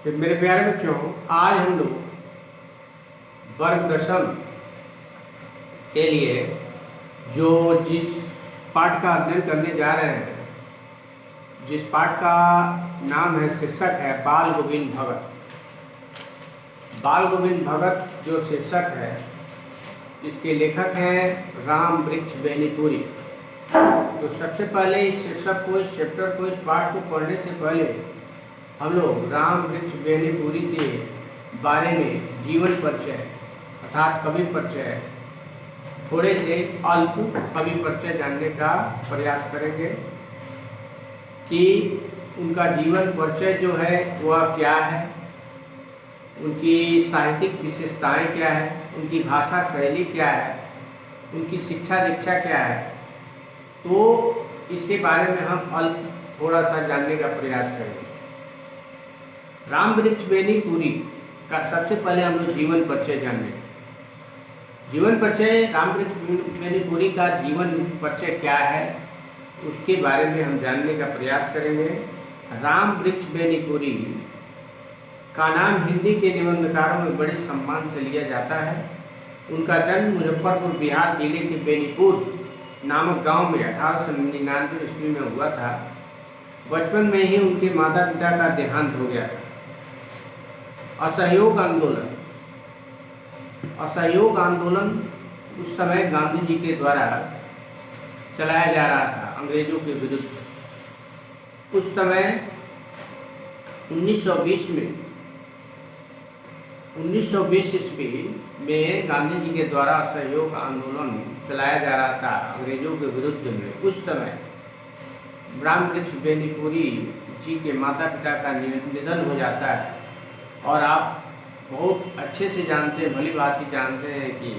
तो मेरे प्यारे बच्चों, आज हम लोग वर्ग दशम के लिए जिस पाठ का अध्ययन करने जा रहे हैं, जिस पाठ का नाम है, शीर्षक है बाल गोविंद भगत। बाल गोविंद भगत जो शीर्षक है, इसके लेखक हैं राम वृक्ष बेनीपुरी। तो सबसे पहले इस शीर्षक को, इस चैप्टर को, इस पाठ को पढ़ने से पहले हम लोग राम वृक्ष बेनीपुरी के बारे में जीवन परिचय अर्थात कवि परिचय, थोड़े से अल्प कवि परिचय जानने का प्रयास करेंगे कि उनका जीवन परिचय जो है वह क्या है, उनकी साहित्यिक विशेषताएं क्या है, उनकी भाषा शैली क्या है, उनकी शिक्षा दीक्षा क्या है। तो इसके बारे में हम अल्प थोड़ा सा जानने का प्रयास करेंगे। राम वृक्ष बेनीपुरी का सबसे पहले हम लोग जीवन परिचय जानेंगे। जीवन परिचय, राम वृक्ष बेनीपुरी का जीवन परिचय क्या है, उसके बारे में हम जानने का प्रयास करेंगे। राम वृक्ष बेनीपुरी का नाम हिंदी के निबंधकारों में बड़े सम्मान से लिया जाता है। उनका जन्म मुजफ्फरपुर बिहार जिले के बेनीपुर नामक गांव में 1899 ईस्वी में हुआ था। बचपन में ही उनके माता पिता का देहांत हो गया था। असहयोग आंदोलन उस समय गांधी जी के द्वारा चलाया जा रहा था अंग्रेजों के विरुद्ध। उस समय 1920 ईस्वी में गांधी जी के द्वारा असहयोग आंदोलन चलाया जा रहा था अंग्रेजों के विरुद्ध में। उस समय राम वृक्ष बेनीपुरी जी के माता पिता का निधन हो जाता है। और आप बहुत अच्छे से जानते हैं, भली बात ही जानते हैं कि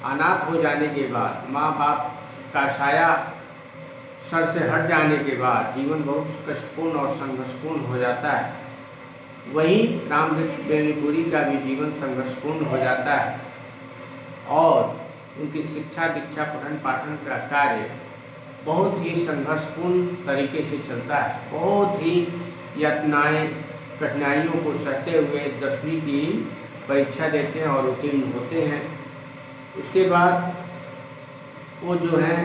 अनाथ हो जाने के बाद, माँ बाप का साया सर से हट जाने के बाद जीवन बहुत कष्टपूर्ण और संघर्षपूर्ण हो जाता है। वहीं राम वृक्ष बेनीपुरी का भी जीवन संघर्षपूर्ण हो जाता है और उनकी शिक्षा दीक्षा पठन पाठन का कार्य बहुत ही संघर्षपूर्ण तरीके से चलता है। बहुत ही यातनाएं, कठिनाइयों को सहते हुए 10वीं की परीक्षा देते हैं और उत्तीर्ण होते हैं। उसके बाद वो जो है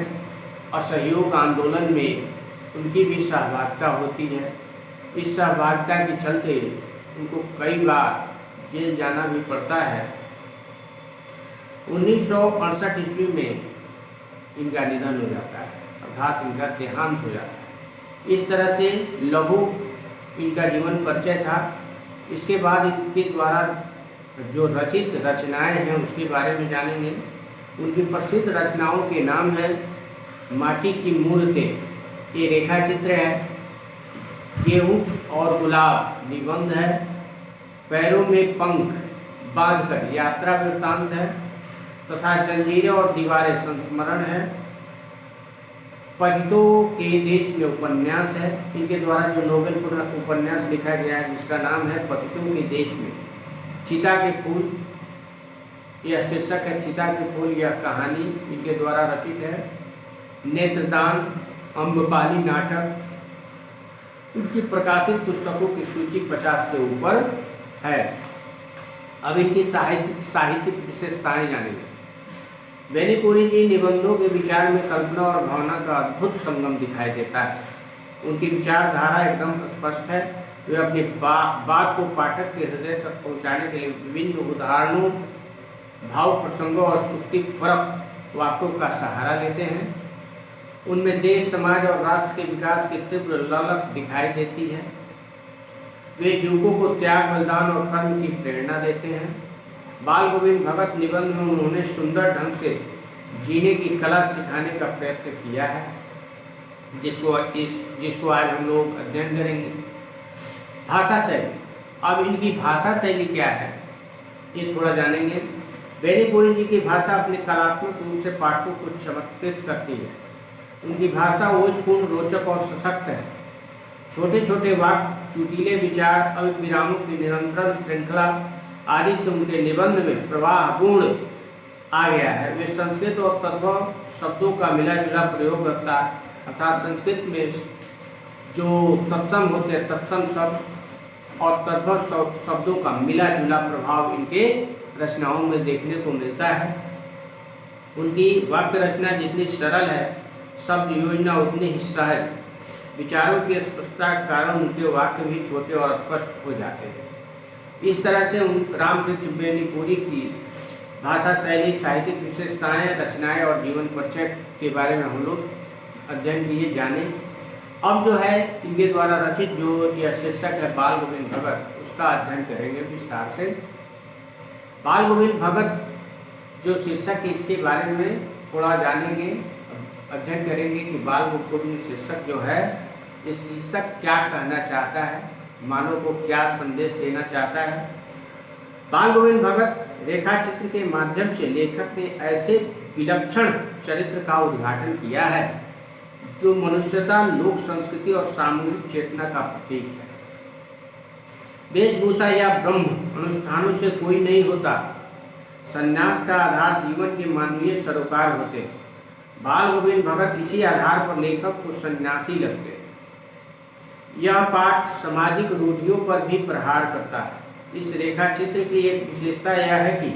असहयोग आंदोलन में उनकी भी सहभागिता होती है। इस सहभागिता के चलते उनको कई बार जेल जाना भी पड़ता है। 1968 ईस्वी में इनका निधन हो जाता है, अर्थात इनका देहांत हो जाता है। इस तरह से लघु इनका जीवन परिचय था। इसके बाद इनके द्वारा जो रचित रचनाएं हैं उसके बारे में जानेंगे। उनकी प्रसिद्ध रचनाओं के नाम है माटी की मूर्तें, ये रेखा चित्र है, गेहूं और गुलाब निबंध है, पैरों में पंख बांधकर यात्रा वृत्तांत है, तथा जंजीरें और दीवारें संस्मरण है, पतितों के देश में उपन्यास है। इनके द्वारा जो नोबेल उपन्यास लिखा गया है जिसका नाम है पतितों के देश में, चिता के फूल, यह शीर्षक है चिता के फूल, यह कहानी इनके द्वारा रचित है। नेत्रदान, अम्बपाली नाटक, इनकी प्रकाशित पुस्तकों की सूची 50 से ऊपर है। अब इनकी साहित्यिक विशेषताएं जानेंगे। बेनीपुरी जी निबंधों के विचार में कल्पना और भावना का अद्भुत संगम दिखाई देता है। उनकी विचारधारा एकदम स्पष्ट है। वे अपनी बात को पाठक के हृदय तक पहुंचाने के लिए विभिन्न उदाहरणों, भाव प्रसंगों और सुक्तिपरक वाक्यों का सहारा लेते हैं। उनमें देश, समाज और राष्ट्र के विकास की तीव्र ललक दिखाई देती है। वे युवकों को त्याग, बलिदान और कर्म की प्रेरणा देते हैं। बाल गोविंद भगत निबंध में उन्होंने सुंदर ढंग से जीने की कला सिखाने का प्रयत्न किया है, जिसको आज हम लोग अध्ययन करेंगे। भाषा शैली, अब इनकी भाषा शैली क्या है ये थोड़ा जानेंगे। बेनीपुरी जी की भाषा अपने कलात्मक रूप से पाठकों को चमत्कृत करती है। उनकी भाषा ओजपूर्ण, रोचक और सशक्त है। छोटे छोटे वाक्य, चुटीले विचार, अल्प विरामों की निरंतर श्रृंखला आदि से उनके निबंध में प्रवाह गुण आ गया है। वे संस्कृत और तद्भव शब्दों का मिला जुला प्रयोग करता है, अर्थात संस्कृत में जो तत्सम होते हैं, तत्सम शब्द और तद्भव शब्दों का मिला जुला प्रभाव इनके रचनाओं में देखने को मिलता है। उनकी वाक्य रचना जितनी सरल है, शब्द योजना उतनी ही सहज, विचारों की स्पष्टता के कारण उनके वाक्य भी छोटे और स्पष्ट हो जाते हैं। इस तरह से उन रामकृष्ण बेनीपुरी की भाषा शैली, साहित्यिक विशेषताएं, रचनाएं और जीवन परिचय के बारे में हम लोग अध्ययन किए, जाने। अब जो है इनके द्वारा रचित जो यह शीर्षक है बाल गोविंद भगत, उसका अध्ययन करेंगे विस्तार से। बाल गोविंद भगत जो शीर्षक है इसके बारे में थोड़ा जानेंगे, अध्ययन करेंगे कि बाल गोविंद शीर्षक जो है, ये शीर्षक क्या कहना चाहता है, मानव को क्या संदेश देना चाहता है। बाल गोविंद भगत रेखा चित्र के माध्यम से लेखक ने ऐसे विलक्षण चरित्र का उद्घाटन किया है जो मनुष्यता, लोक संस्कृति और सामूहिक चेतना का प्रतीक है। वेशभूषा या ब्रह्म अनुष्ठानों से कोई नहीं होता। संन्यास का आधार जीवन के मानवीय सरोकार होते। बाल गोविंद भगत इसी आधार पर लेखक को सन्यासी लगते। यह पाठ सामाजिक रूढ़ियों पर भी प्रहार करता है। इस रेखा चित्र की एक विशेषता यह है कि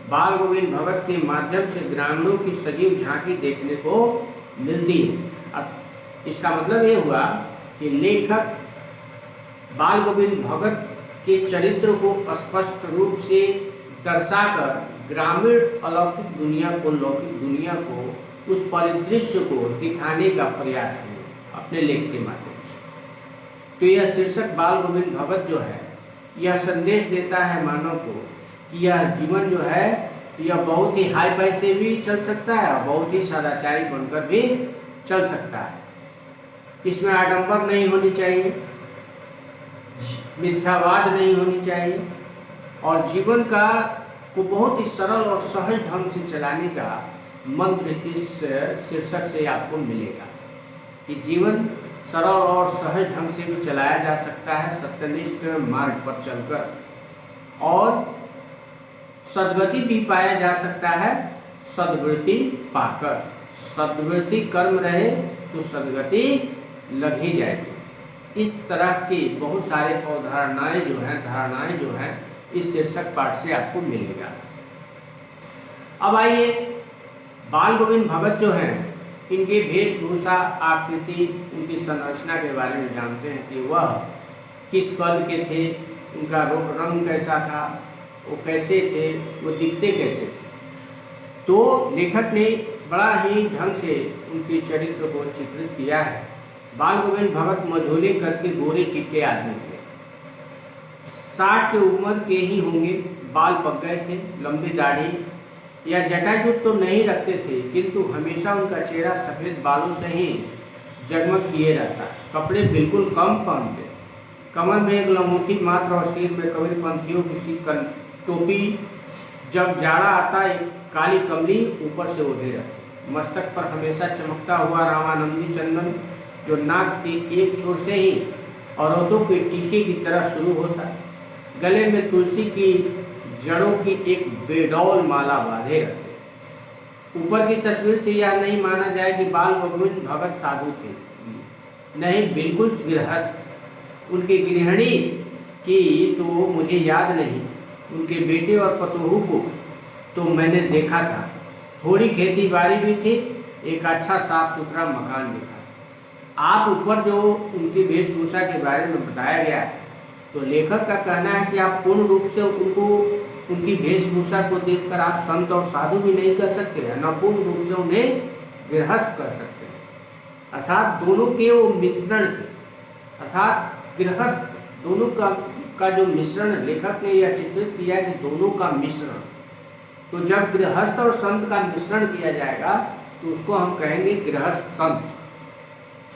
बाल गोविंद भगत के माध्यम से ग्रामीणों की सजीव झांकी देखने को मिलती है। अब इसका मतलब ये हुआ कि लेखक बाल गोविंद भगत के चरित्र को स्पष्ट रूप से दर्शाकर ग्रामीण अलौकिक दुनिया को, लौकिक दुनिया को, उस परिदृश्य को दिखाने का प्रयास किया अपने लेख के माध्यम से। तो यह शीर्षक बाल गोविंद भगत जो है, यह संदेश देता है मानव को कि यह जीवन जो है, यह बहुत ही हाई फाई से भी चल सकता है और बहुत ही सदाचारी बनकर भी चल सकता है। इसमें आडंबर नहीं होनी चाहिए, मिथ्यावाद नहीं होनी चाहिए, और जीवन का को बहुत ही सरल और सहज ढंग से चलाने का मंत्र इस शीर्षक से आपको मिलेगा कि जीवन सरल और सहज ढंग से भी चलाया जा सकता है, सत्यनिष्ठ मार्ग पर चलकर, और सद्गति भी पाया जा सकता है सद्वृत्ति पाकर। सद्वृत्ति कर्म रहे तो सद्गति लग ही जाएगी। इस तरह की बहुत सारे अवधारणाएं जो हैं, धारणाएं जो हैं, इस शीर्षक पाठ से आपको मिलेगा। अब आइए बाल गोविंद भगत जो हैं, इनके वेशभूषा, आकृति, उनकी संरचना के बारे में जानते हैं कि वह किस पद के थे, उनका रंग कैसा था, वो कैसे थे, वो दिखते कैसे थे। तो लेखक ने बड़ा ही ढंग से उनके चरित्र को चित्रित किया है। बाल गोविंद भगत मझोले कद के गोरे चिट्टे आदमी थे। 60 की उम्र के ही होंगे, बाल पक गए थे, लंबी दाढ़ी या जटाजूट तो नहीं रखते थे, किंतु हमेशा उनका चेहरा सफ़ेद बालों से ही जगमग किए रहता। कपड़े बिल्कुल कम पहनते, कमर में एक लंगोटी मात्र और सिर में कबीरपंथियों की टोपी। जब जाड़ा आता एक काली कमली ऊपर से ओढ़े रहते। मस्तक पर हमेशा चमकता हुआ रामानंदी चंदन, जो नाक के एक छोर से ही औरतों के टीके की तरह शुरू होता। गले में तुलसी की जड़ों की एक बेडौल माला बांधे रहते। ऊपर की तस्वीर से यह नहीं माना जाए कि बाल गोविंद भगत साधु थे, नहीं, बिल्कुल गृहस्थ। उनकी गृहिणी की तो मुझे याद नहीं, उनके बेटे और पतोहू को तो मैंने देखा था। थोड़ी खेती बाड़ी भी थी, एक अच्छा साफ सुथरा मकान भी था। आप ऊपर जो उनकी वेशभूषा के बारे में बताया गया है, तो लेखक का कहना है कि आप पूर्ण रूप से उनकी वेशभूषा को देखकर आप संत और साधु भी नहीं कर सकते हैं, न पूर्ण रूप से उन्हें गृहस्थ कर सकते हैं। अर्थात दोनों के वो मिश्रण थे, अर्थात गृहस्थ दोनों का जो मिश्रण लेखक ने यह चित्रित किया कि दोनों का मिश्रण। तो जब गृहस्थ और संत का मिश्रण किया जाएगा तो उसको हम कहेंगे गृहस्थ संत।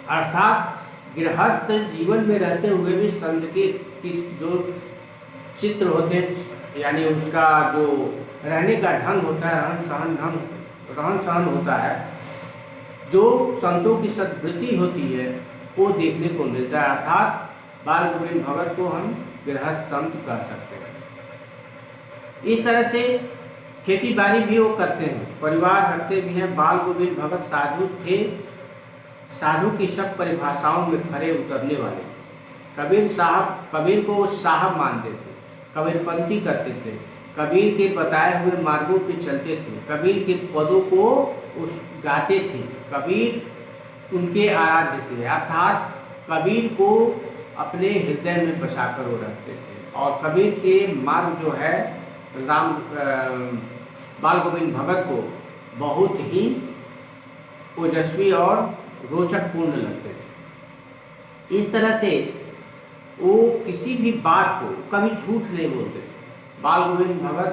अर्थात गृहस्थ जीवन में रहते हुए भी संत के जो चित्र होते हैं, यानी उसका जो रहने का ढंग होता है, रहन सहन होता है, जो संतों की सद्वृत्ति होती है, वो देखने को मिलता है। अर्थात बाल गोविंद भगत को हम गृहस्थ संत कह सकते हैं। इस तरह से खेती बाड़ी भी वो करते हैं, परिवार रखते भी हैं। बाल गोविंद भगत साधु थे, साधु की सब परिभाषाओं में खरे उतरने वाले थे। कबीर को साहब मानते थे, कबीरपंथी करते थे, कबीर के बताए हुए मार्गों पे चलते थे, कबीर के पदों को गाते थे, कबीर उनके आराध्य थे, अर्थात कबीर को अपने हृदय में बसाकर वो रखते थे। और कबीर के मार्ग जो है बाल गोविंद भगत को बहुत ही ओजस्वी और रोचक पूर्ण लगते थे। इस तरह से वो किसी भी बात को कभी झूठ नहीं बोलते थे। बाल गोविंद भगत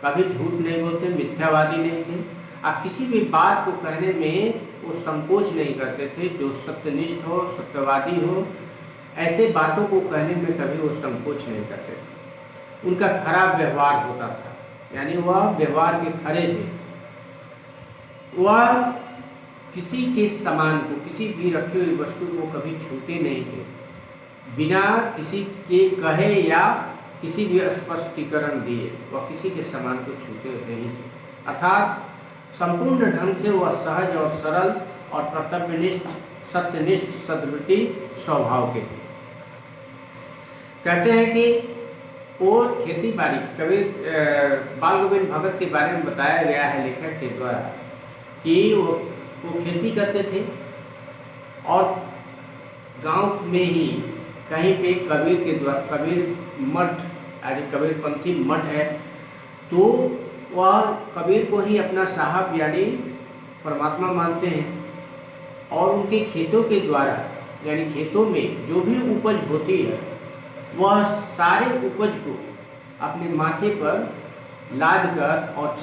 कभी झूठ नहीं बोलते, मिथ्यावादी नहीं थे। आप किसी भी बात को कहने में वो संकोच नहीं करते थे। जो सत्यनिष्ठ हो, सत्यवादी हो, ऐसे बातों को कहने में कभी वो संकोच नहीं करते थे। उनका खराब व्यवहार होता था, यानी वह व्यवहार के खरे थे। वह किसी के सामान को, किसी भी रखी हुई वस्तु को कभी छूते नहीं थे, बिना किसी के कहे या किसी भी स्पष्टीकरण दिए वह किसी के सामान को छूते नहीं थे। अर्थात संपूर्ण ढंग से वह सहज और सरल और कर्तव्यनिष्ठ, सत्यनिष्ठ, सद्वृत्ति स्वभाव के थे। कहते हैं कि वो खेती बाड़ी, कबीर बाल गोविंद भगत के बारे में बताया गया है लेखक के द्वारा कि वो खेती करते थे और गांव में ही कहीं पे कबीर के द्वारा, कबीर मठ यानी कबीरपंथी मठ है, तो वह कबीर को ही अपना साहब यानी परमात्मा मानते हैं। और उनके खेतों के द्वारा, यानी खेतों में जो भी उपज होती है वह सारे उपज को अपने माथे पर लाद कर और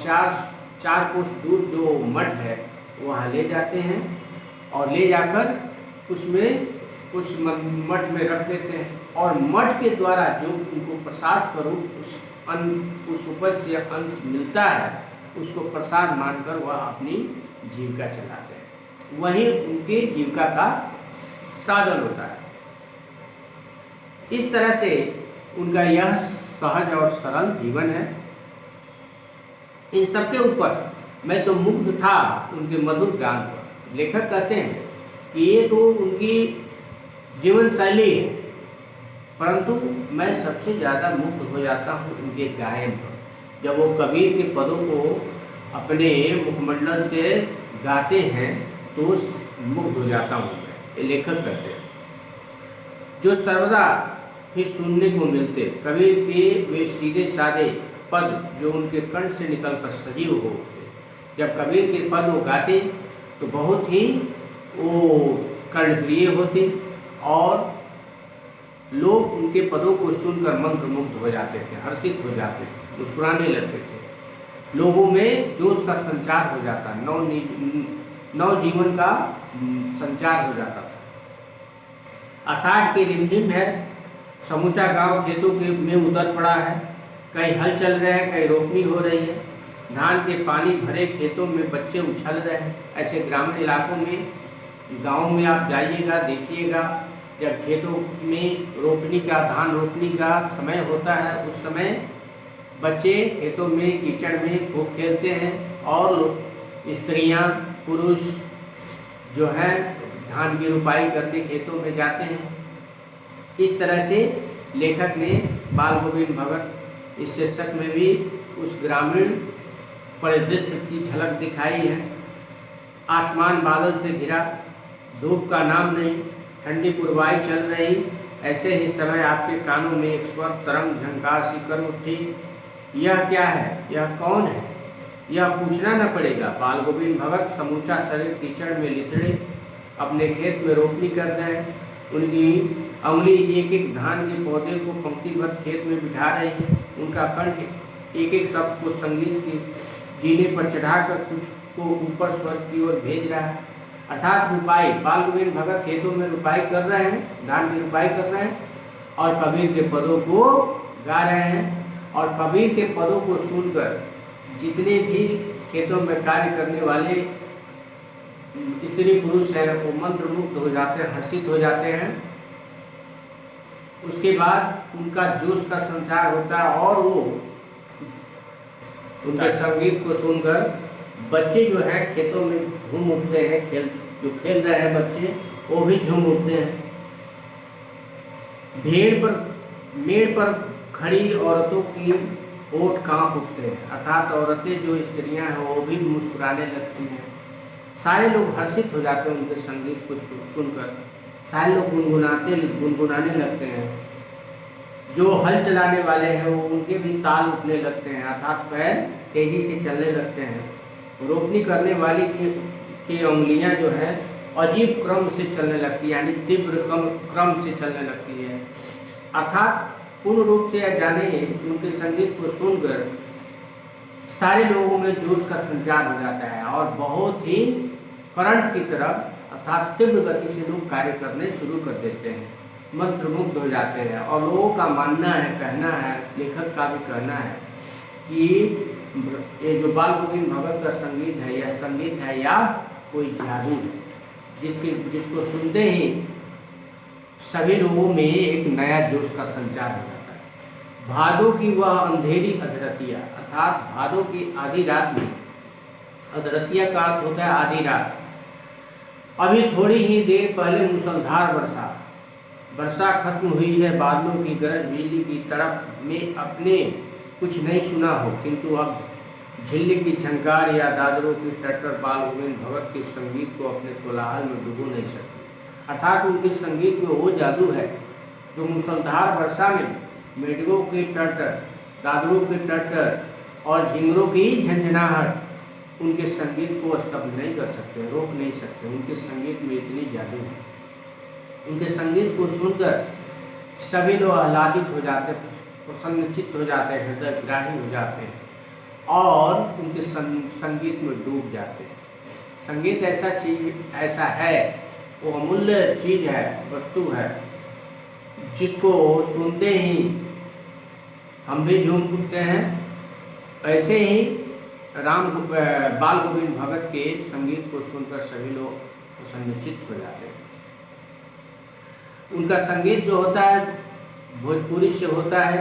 चार कोस दूर जो मठ है वहाँ ले जाते हैं और ले जाकर उसमें उस मठ में रख देते हैं। और मठ के द्वारा जो उनको प्रसाद स्वरूप उस उपज से अंश मिलता है उसको प्रसाद मानकर वह अपनी जीविका चलाते हैं। वही उनके जीविका का साधन होता है। इस तरह से उनका यह सहज और सरल जीवन है। इन सबके ऊपर मैं तो मुग्ध था उनके मधुर गान पर। लेखक कहते हैं कि ये तो उनकी जीवन शैली है, परंतु मैं सबसे ज़्यादा मुग्ध हो जाता हूँ उनके गायन पर। जब वो कबीर के पदों को अपने मुखमंडल से गाते हैं तो मुग्ध हो जाता हूँ मैं, ये लेखक कहते हैं। जो सर्वदा ही सुनने को मिलते कबीर के वे सीधे साधे पद जो उनके कंठ से निकलकर सजीव हो उठते। जब कबीर के पद वो गाते तो बहुत ही वो कर्णप्रिय होते और लोग उनके पदों को सुनकर मंत्रमुग्ध हो जाते थे, हर्षित हो जाते थे, मुस्कुराने लगते थे। लोगों में जोश का संचार हो जाता, नव जीवन का संचार हो जाता था। आषाढ़ की रिमझिम है, समूचा गांव खेतों में उतर पड़ा है। कहीं हल चल रहे हैं, कहीं रोपनी हो रही है। धान के पानी भरे खेतों में बच्चे उछल रहे हैं। ऐसे ग्रामीण इलाकों में, गांव में आप जाइएगा, देखिएगा, जब खेतों में रोपनी का, धान रोपनी का समय होता है, उस समय बच्चे खेतों में कीचड़ में खूब खेलते हैं और स्त्रियां, पुरुष जो है धान की रुपाई करने खेतों में जाते हैं। इस तरह से लेखक ने बाल गोविंद भगत इस शीर्षक में भी उस ग्रामीण परिदृश्य की झलक दिखाई है। आसमान बादल से घिरा, धूप का नाम नहीं, ठंडी पुरवाई चल रही। ऐसे ही समय आपके कानों में एक स्वर तरंग झंकार सी कर उठी। यह क्या है, यह कौन है, यह पूछना न पड़ेगा। बाल गोविंद भगत समूचा शरीर कीचड़ में लिथड़े अपने खेत में रोपनी कर रहे हैं। उनकी अंगुली एक एक धान के पौधे को पंक्तिबद्ध खेत में बिठा रही है। उनका कंठ एक एक शब्द को संगीत के जीने पर चढ़ाकर कुछ को ऊपर स्वर्ग की ओर भेज रहा है। अर्थात रुपाई, बाल गोविंद भगत खेतों में रुपाई कर रहे हैं, धान की रुपाई कर रहे हैं और कबीर के पदों को गा रहे हैं। और कबीर के पदों को सुनकर जितने भी खेतों में कार्य करने वाले स्त्री पुरुष हैं वो मंत्रमुग्ध हो जाते हैं, हर्षित हो जाते हैं। उसके बाद उनका जोश का संचार होता है और वो उनके संगीत को सुनकर बच्चे जो है खेतों में झूम उठते हैं। जो खेल रहे हैं बच्चे वो भी झूम उठते हैं। मेड़ पर खड़ी औरतों की ओठ कांप उठते हैं, अर्थात औरतें जो स्त्रियां हैं वो भी मुस्कुराने लगती हैं। सारे लोग हर्षित हो जाते हैं उनके संगीत को सुनकर। सारे लोग गुनगुनाने लगते हैं। जो हल चलाने वाले हैं वो उनके भी ताल उठने लगते हैं, अर्थात पैर तेजी से चलने लगते हैं। रोपनी करने वाली की उंगलियां जो है अजीब क्रम से चलने लगती है, यानी तीव्र क्रम से चलने लगती है। अर्थात पूर्ण रूप से यह जाने कि उनके संगीत को सुनकर सारे लोगों में जोश का संचार हो जाता है और बहुत ही करंट की तरह अर्थात तीव्र गति से लोग कार्य करने शुरू कर देते हैं, मंत्रमुग्ध हो जाते हैं। और लोगों का मानना है, कहना है, लेखक का भी कहना है कि ये जो बाल गोविंद भगत का संगीत है, यह संगीत है या कोई जादू है जिसको सुनते ही सभी लोगों में एक नया जोश का संचार हो जाता है। भादों की वह अंधेरी अधरतिया, अर्थात भादों की आधी रात में, अधरतिया का अर्थ होता है आधी रात। अभी थोड़ी ही देर पहले मुसलधार वर्षा खत्म हुई है, बादलों की गरज बिजली की तड़प में अपने कुछ नहीं सुना हो, किंतु अब झिल्ली की झंकार या दादरों की टट्टर बाल गोविंद भगत के संगीत को अपने कोलाहल में डुबो नहीं सकती। अर्थात उनके संगीत में वो जादू है जो मुसलधार वर्षा में मेढकों की टट्टर, दादरों की टट्टर और झिंगरों की झंझनाहट उनके संगीत को स्तब्ध नहीं कर सकते, रोक नहीं सकते। उनके संगीत में इतनी जादू है। उनके संगीत को सुनकर सभी लोग आह्लादित हो जाते, प्रसन्नचित्त हो जाते हैं, हृदय ग्राही हो जाते हैं और उनके संगीत में डूब जाते हैं। संगीत ऐसा है, वो अमूल्य चीज़ है, वस्तु है, जिसको सुनते ही हम भी झूम उठते हैं। ऐसे ही बाल गोविंद भगत के संगीत को सुनकर सभी लोग प्रसन्नचित्त हो जाते हैं। उनका संगीत जो होता है भोजपुरी से होता है,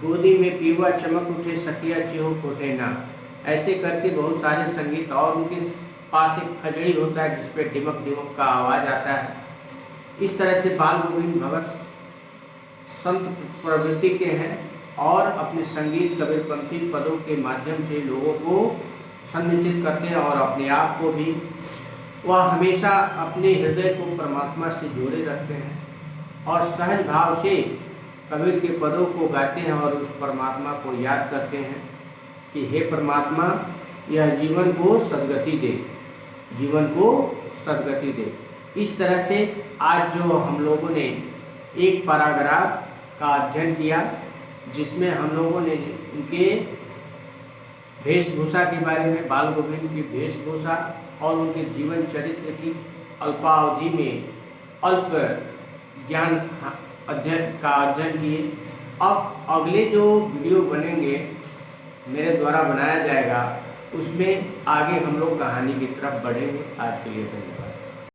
गोदी में पीवा चमक उठे सखिया चिहुक उठे ना, ऐसे करके बहुत सारे संगीत। और उनके पास एक खजड़ी होता है जिसपे डिमक डिमक का आवाज़ आता है। इस तरह से बाल गोविंद भगत संत प्रवृत्ति के हैं और अपने संगीत कबीरपंथी पदों के माध्यम से लोगों को सन्निचित करते हैं और अपने आप को भी वह हमेशा अपने हृदय को परमात्मा से जोड़े रखते हैं और सहज भाव से कबीर के पदों को गाते हैं और उस परमात्मा को याद करते हैं कि हे परमात्मा, यह जीवन को सद्गति दे, जीवन को सद्गति दे। इस तरह से आज जो हम लोगों ने एक पैराग्राफ का अध्ययन किया जिसमें हम लोगों ने उनके वेशभूषा के बारे में, बाल गोविंद की वेशभूषा और उनके जीवन चरित्र की अल्पावधि में अल्प ज्ञान अध्ययन किए। अब अगले जो वीडियो बनेंगे मेरे द्वारा बनाया जाएगा उसमें आगे हम लोग कहानी की तरफ बढ़ेंगे। आज के लिए धन्यवाद।